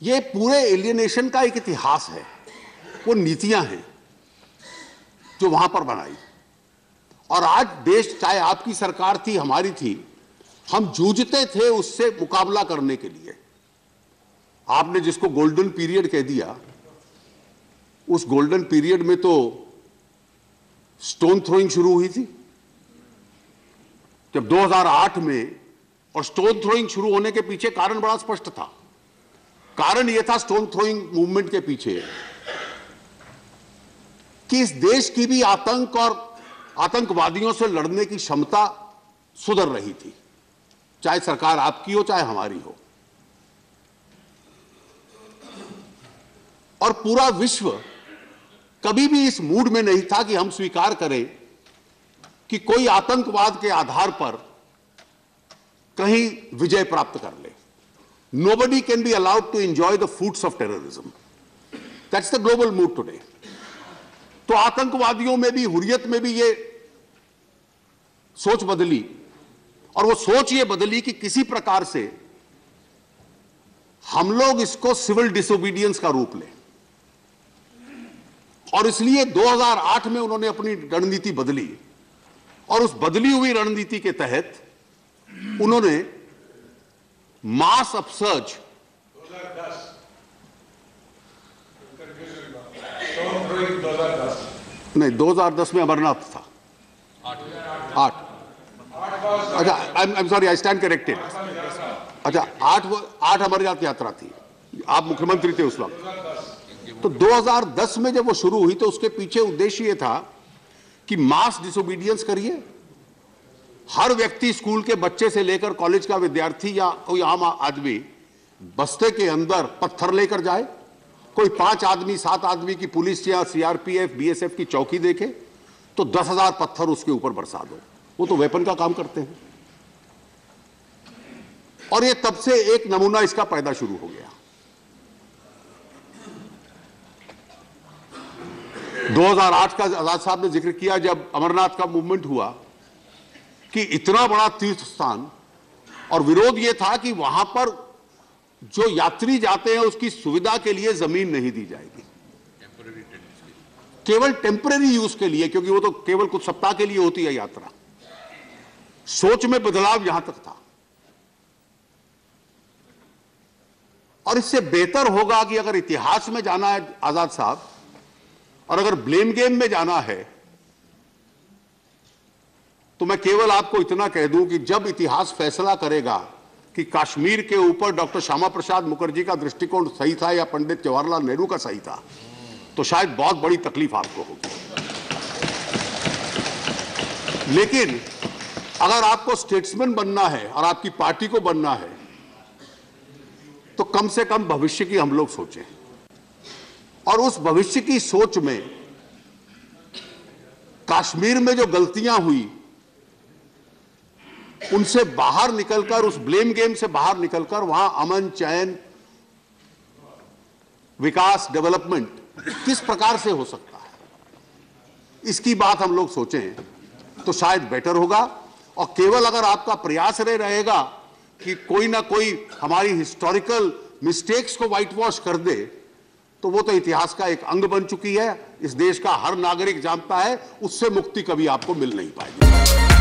ये पूरे एलियनेशन का एक इतिहास है, वो नीतियां हैं जो वहां पर बनाई। और आज देश, चाहे आपकी सरकार थी, हमारी थी, हम जूझते थे उससे मुकाबला करने के लिए। आपने जिसको गोल्डन पीरियड कह दिया, उस गोल्डन पीरियड में तो स्टोन थ्रोइंग शुरू हुई थी जब 2008 में, और स्टोन थ्रोइंग शुरू होने के पीछे कारण बड़ा स्पष्ट था। कारण यह था स्टोन थ्रोइंग मूवमेंट के पीछे कि इस देश की भी आतंक और आतंकवादियों से लड़ने की क्षमता सुधर रही थी, चाहे सरकार आपकी हो चाहे हमारी हो। और पूरा विश्व कभी भी इस मूड में नहीं था कि हम स्वीकार करें कि कोई आतंकवाद के आधार पर कहीं विजय प्राप्त कर ले। Nobody can be allowed to enjoy the fruits of terrorism. That's the global mood today. तो आतंकवादियों में भी, हुर्रियत में भी ये सोच बदली, और वो सोच ये बदली कि किसी प्रकार से हम लोग इसको सिविल डिसोबीडियंस का रूप लें। और इसलिए 2008 में उन्होंने अपनी रणनीति बदली, और उस बदली हुई रणनीति के तहत उन्होंने मास अपसर्ज, 2010 में अमरनाथ था, 8 अच्छा, I am sorry, I stand corrected. अच्छा, 8 अमरनाथ यात्रा थी, आप मुख्यमंत्री थे उस वक्त। तो 2010 में जब वो शुरू हुई तो उसके पीछे उद्देश्य ये था कि मास डिसोबीडियंस करिए। हर व्यक्ति, स्कूल के बच्चे से लेकर कॉलेज का विद्यार्थी या कोई आम आदमी, बस्ते के अंदर पत्थर लेकर जाए। कोई 5 आदमी 7 आदमी की पुलिस या सीआरपीएफ बीएसएफ की चौकी देखे तो 10,000 पत्थर उसके ऊपर बरसा दो। वो तो वेपन का काम करते हैं। और ये तब से एक नमूना इसका पैदा शुरू हो गया। 2008 का आजाद साहब ने जिक्र किया, जब अमरनाथ का मूवमेंट हुआ कि इतना बड़ा तीर्थ स्थान, और विरोध यह था कि वहां पर जो यात्री जाते हैं उसकी सुविधा के लिए जमीन नहीं दी जाएगी, केवल टेम्परेरी यूज के लिए, क्योंकि वो तो केवल कुछ सप्ताह के लिए होती है यात्रा। सोच में बदलाव यहां तक था। और इससे बेहतर होगा कि अगर इतिहास में जाना है आजाद साहब, और अगर ब्लेम गेम में जाना है, तो मैं केवल आपको इतना कह दूं कि जब इतिहास फैसला करेगा कि कश्मीर के ऊपर डॉक्टर श्यामा प्रसाद मुखर्जी का दृष्टिकोण सही था या पंडित जवाहरलाल नेहरू का सही था, तो शायद बहुत बड़ी तकलीफ आपको होगी। लेकिन अगर आपको स्टेट्समैन बनना है और आपकी पार्टी को बनना है, तो कम से कम भविष्य की हम लोग सोचें। और उस भविष्य की सोच में कश्मीर में जो गलतियां हुई, उनसे बाहर निकलकर, उस ब्लेम गेम से बाहर निकलकर वहां अमन, चैन, विकास, डेवलपमेंट किस प्रकार से हो सकता है, इसकी बात हम लोग सोचें तो शायद बेटर होगा। और केवल अगर आपका प्रयास रहेगा कि कोई ना कोई हमारी हिस्टोरिकल मिस्टेक्स को व्हाइट वॉश कर दे, तो वो तो इतिहास का एक अंग बन चुकी है, इस देश का हर नागरिक जानता है, उससे मुक्ति कभी आपको मिल नहीं पाएगी।